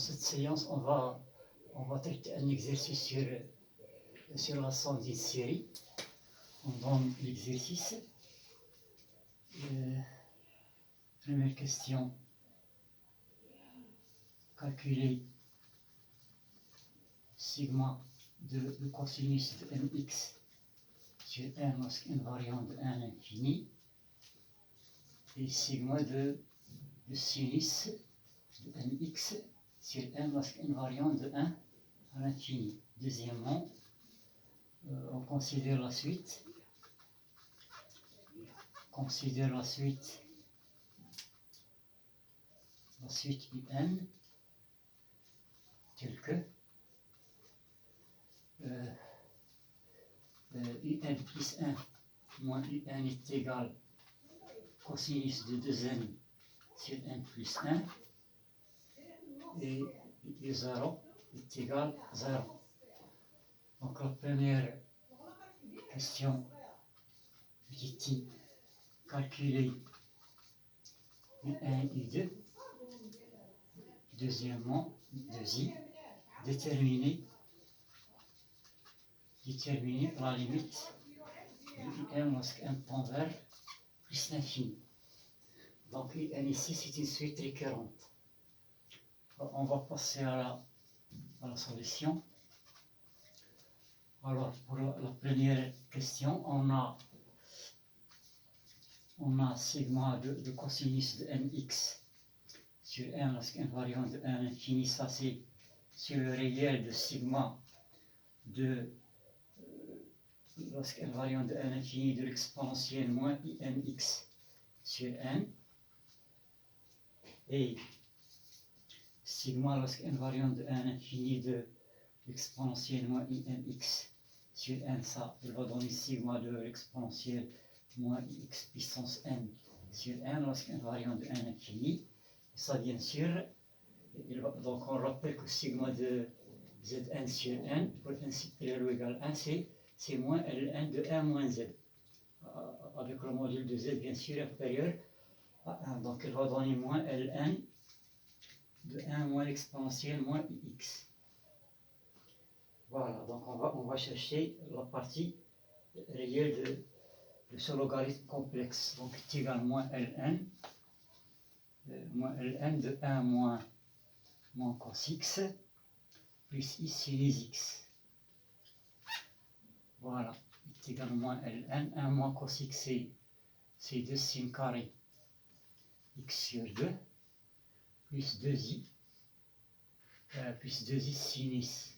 cette séance, on va traiter un exercice sur la somme d'une série. On donne l'exercice. Première question. Calculer sigma de cosinus de mx sur n lorsque invariant de 1 à l'infini et sigma de sinus de mx sur n lorsque invariant de 1 à l'infini. Deuxièmement, on considère la suite. Considère la suite un telle que un plus 1 moins un est égal cosinus de 2n sur n plus 1 et u0 est égal 0. Donc la première question, petit i, calculer u1 et u2. Deuxièmement, 2i, déterminer la limite de un lorsqu'un tend vers plus l'infini. Donc un ici c'est une suite récurrente. On va passer à la solution. Alors pour la première question, on a sigma de cosinus de mx sur 1 lorsqu'invariant de 1 à l'infini, ça c'est sur le réel de sigma de lorsqu'invariant de 1 à l'infini de l'exponentielle moins imx sur n, et sigma lorsqu'invariant de 1 à l'infini de l'exponentielle moins imx sur n, ça il va donner sigma de l'exponentielle moins x puissance n sur n lorsqu'invariant de 1 à l'infini. Ça bien sûr, donc on rappelle que sigma de zn sur n pour n supérieur ou égal à 1, c'est moins ln de 1 moins z, avec le module de z bien sûr inférieur à 1. Donc il va donner moins ln de 1 moins l'exponentielle moins x. Voilà, donc on va chercher la partie réelle de ce logarithme complexe. Donc est égal moins ln de 1 moins cos x plus i sinus x. Voilà, est égal à moins ln, 1 moins cos x c'est 2 sin carré x sur 2 plus 2i sinus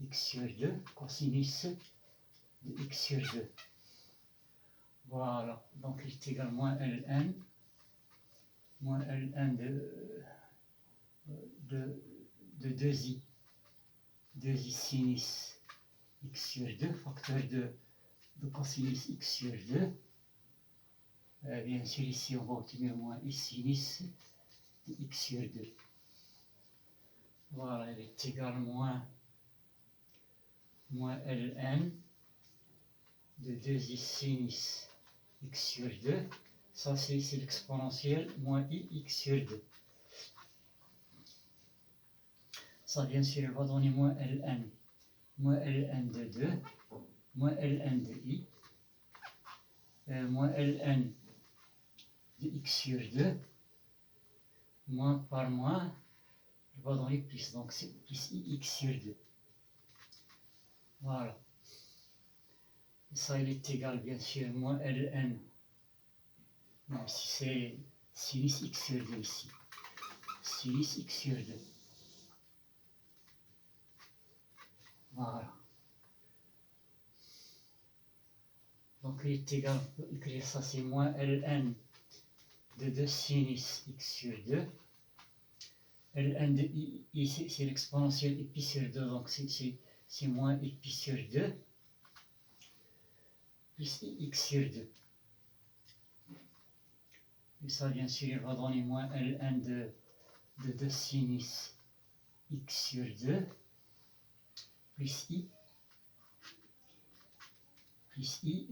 x sur 2 cosinus de x sur 2. Voilà, donc il est égal à moins ln de 2i sinus x sur 2, facteur de cosinus x sur 2. Bien sûr, ici on va obtenir moins i sinus de x sur 2. Voilà, il est égal à moins ln de 2i sinus x sur 2. Ça, c'est l'exponentielle moins i x sur 2. Ça, bien sûr, il va donner moins ln de 2, moins ln de i, moins ln de x sur 2, moins par moins, il va donner plus, donc c'est plus i x sur 2. Voilà. Et ça, il est égal, bien sûr, moins ln. Non, ici c'est sinus x sur 2 ici. Sinus x sur 2. Voilà. Donc il est égal, on peut écrire ça, c'est moins ln de 2 sinus x sur 2. Ln de i c'est l'exponentielle pi sur 2, donc c'est moins pi sur 2 plus x sur 2. Et ça, bien sûr, il va donner moins ln de 2 sinus x sur 2 plus i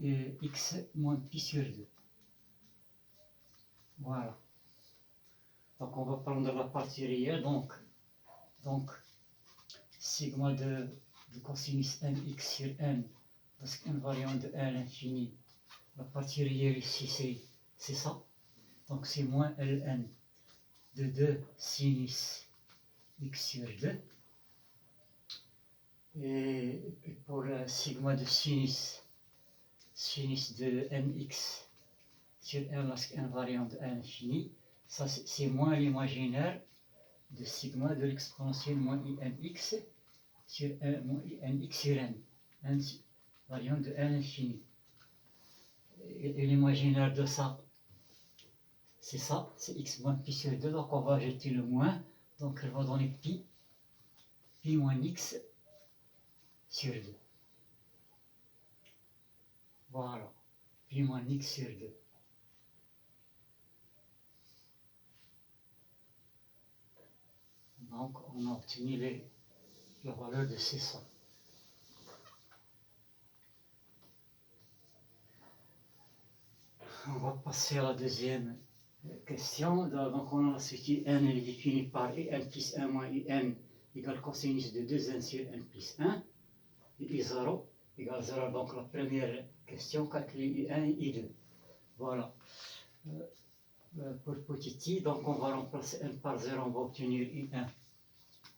et x moins pi sur 2. Voilà. Donc on va prendre la partie réelle. Donc Donc, sigma de cosinus nx sur n, lorsque invariant de 1 à l'infini, la partie réelle ici, c'est ça. Donc, c'est moins ln de 2 sinus x sur 2. Et pour le sigma de sinus de nx sur 1 lorsque invariant de 1 à l'infini, ça c'est moins l'imaginaire de sigma de l'exponentielle moins inx sur 1 moins inx sur n, variant de 1 à l'infini. Et l'imaginaire de ça, c'est ça, c'est x moins pi sur 2, donc on va ajouter le moins, donc elle va donner pi moins x sur 2. Voilà, pi moins x sur 2. Donc on a obtenu la valeur de C100. On va passer à la deuxième question. Donc on a ceci, n est défini par n plus 1 moins n égale cosinus de 2n sur n plus 1, et i0 égale 0. Donc la première question, calculer i1 et i2. Voilà. Pour petit i, donc on va remplacer n par 0, on va obtenir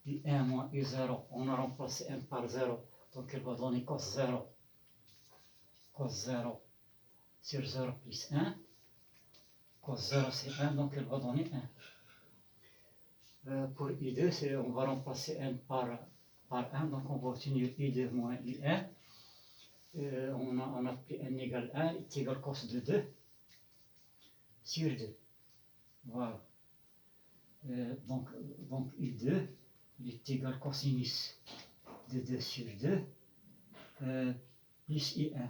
i1 moins i0. On a remplacé n par 0, donc elle va donner cos 0 sur 0 plus 1. Cos 0 c'est 1, donc elle va donner 1. Pour i2, on va remplacer n par 1, donc on va obtenir i2 moins i1. On a pris n égale 1, est égal cos de 2 sur 2. Voilà. Donc i2, il est égal cosinus de 2 sur 2 plus i1.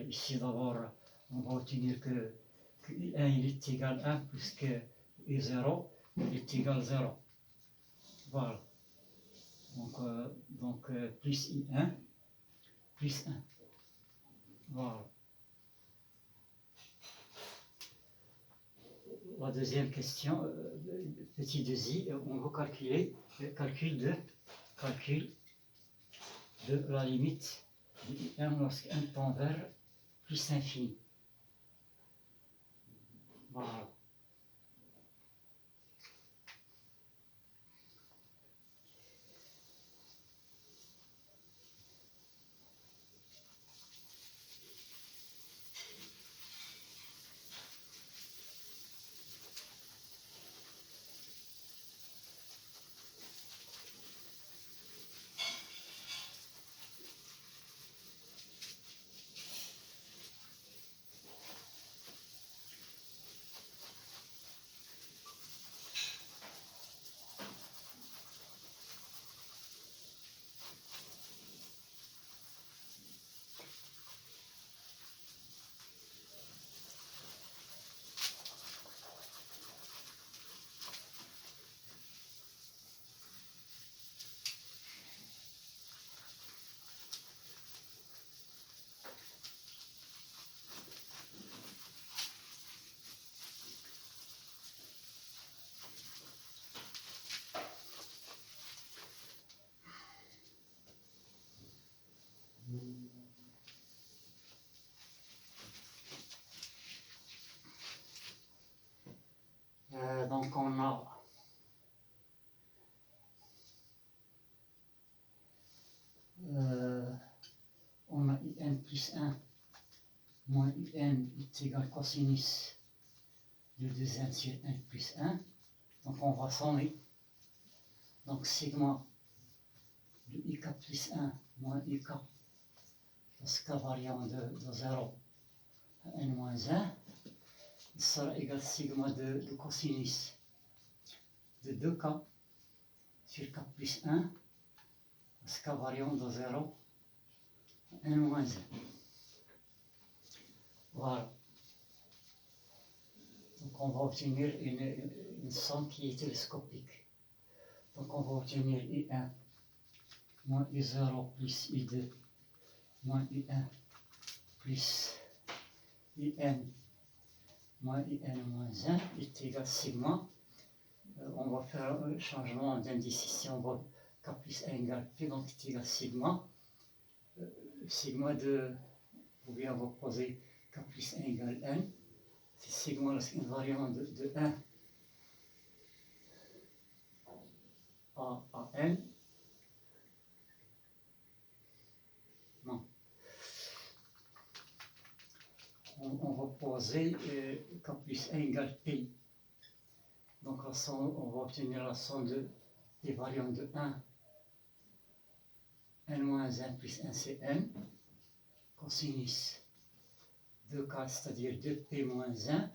Ici d'abord, on va obtenir que i1 il est égal 1 plus que i0 il est égal 0. Voilà. Donc plus i1 plus 1. Voilà. La deuxième question, petit 2i, on va calculer le calcul de la limite de i1 lorsque n tend vers plus infini. Voilà. Donc on a in plus 1 moins in est égal cosinus de 2n sur n plus 1. Donc on va sommer. Donc sigma de ik plus 1 moins ik, das k variant de 0 à n moins 1, sera égal sigma de cosinus de 2k sur k plus 1, das k variant de 0 à n moins 1. Voilà. Donc on va obtenir une somme qui est télescopique. Donc on va obtenir I1 moins I0 plus I2 moins I1 plus IN moins IN moins 1 est égal sigma On va faire un changement d'indice ici, on va K plus 1 égale P, donc c'est égal sigma. Sigma de, ou bien on va poser K plus 1 égale N. C'est sigma lorsqu'une variante de 1 à N. Non. On va poser K plus 1 égale P. Donc on va obtenir la somme des variantes de 1, n-1 plus 1 c'est n, cosinus 2k, c'est-à-dire 2p moins 1,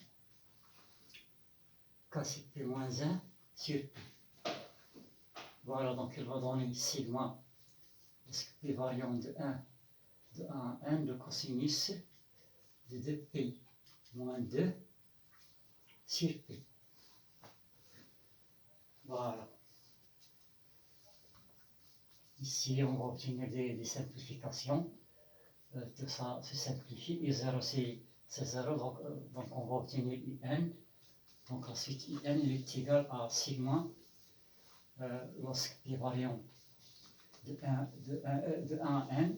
k c'est p moins 1 sur p. Voilà, donc il va donner sigma, parce que p variant de 1 à n, de cosinus de 2p moins 2 sur p. Voilà. Ici, on va obtenir des simplifications. Tout ça se simplifie. I0, c'est 0, donc on va obtenir IN. Donc ensuite, IN est égal à sigma lorsque P variant de 1 à N,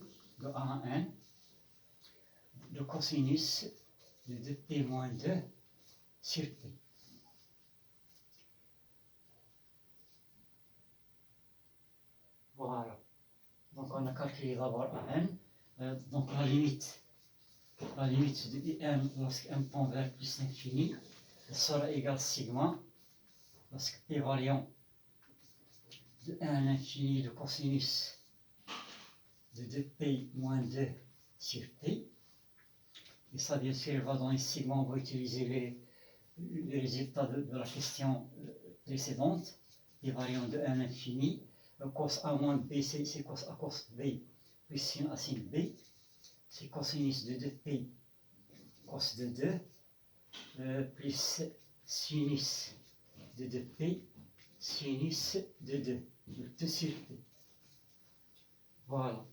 de cosinus de 2P moins 2 sur P. Voilà. Donc on a calculé d'abord AN. Donc la limite de IN lorsque M tend vers plus l'infini sera égale sigma lorsque P variant de 1 à l'infini de cosinus de 2P moins 2 sur P. Et ça, bien sûr, va donner sigma. On va utiliser les résultats de la question précédente. P variant de 1 à l'infini. Cos A moins B, c'est cos A cos B plus sin A sin B. C'est cosinus de 2P cos de 2 plus sinus de 2P sinus de 2. Le 2 sur P. Voilà.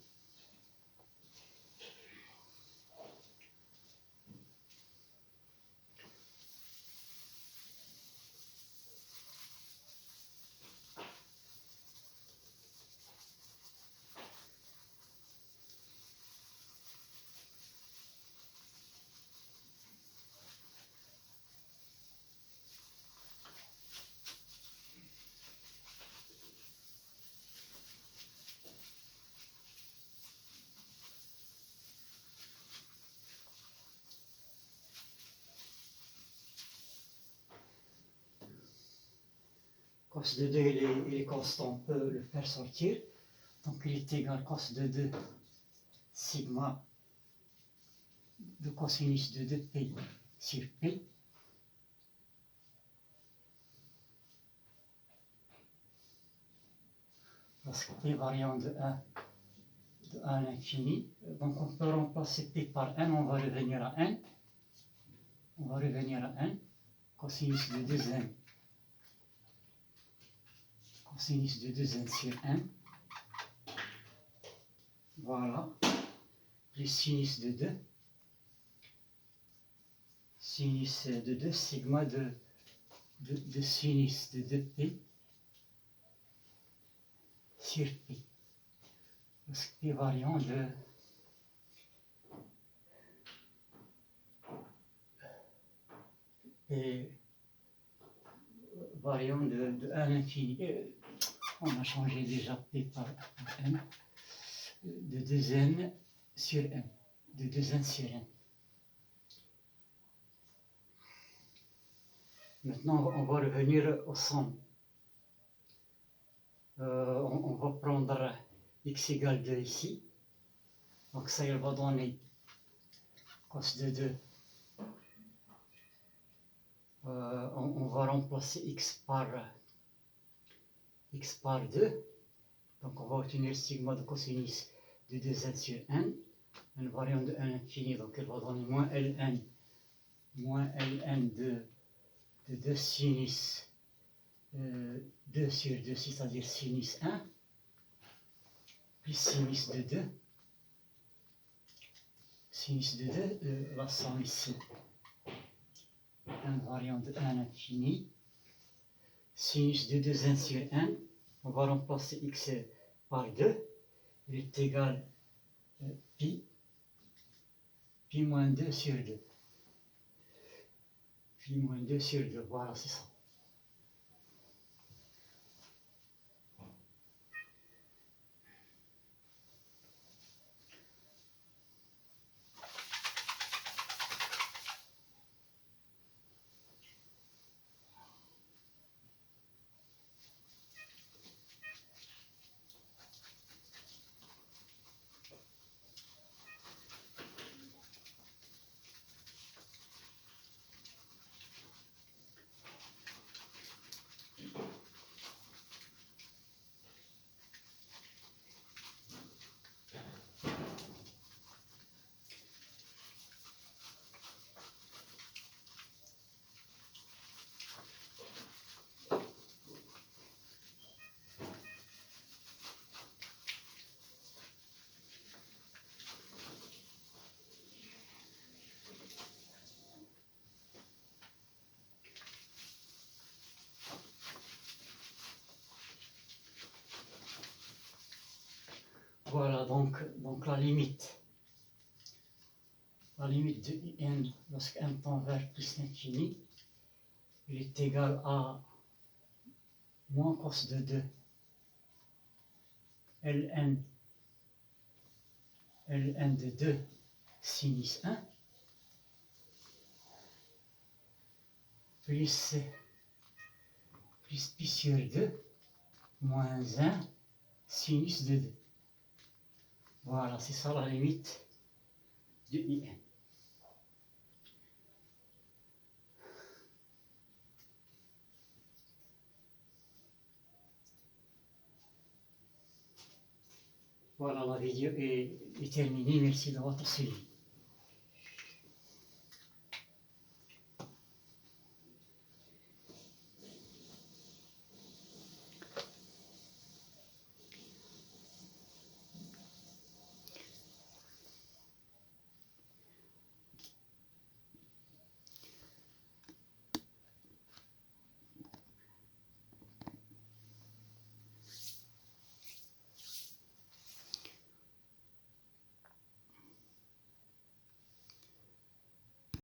Cos de 2, il est constant, on peut le faire sortir. Donc il est égal cos de 2 sigma de cosinus de 2P sur P. Parce que P variant de 1 à l'infini. Donc on peut remplacer P par N, on va revenir à N. On va revenir à N. Cosinus de 2N. Cosinus de 2N sur N. Voilà. Plus sinus de 2. Sinus de 2, sigma de sinus de 2P sur P. Parce que P variant de P variant de 1 à l'infini. On a changé déjà P par N. De 2N sur N. De 2N sur N. Maintenant, on va revenir au somme. On va prendre x égale 2 ici. Donc ça, il va donner cos de 2. On va remplacer x par 2. Donc on va obtenir sigma de cosinus de 2n sur n. Une variante de 1 à l'infini, donc elle va donner moins ln de 2 sinus 2 sur 2, c'est-à-dire sinus 1, plus sinus de 2. Sinus de 2, la somme ici, une variante de 1 à l'infini, sinus de 2n sur 1, on va remplacer x par 2, il est égal à pi moins 2 sur 2. Pi moins 2 sur 2, voilà, c'est ça. Voilà donc la limite de n lorsque n tend vers plus l'infini, il est égal à moins cos de 2 ln de 2 sinus 1 plus pi sur 2 moins 1 sinus de 2. Voilà, c'est ça la limite de IN. Voilà, la vidéo est terminée. Merci de votre suivi.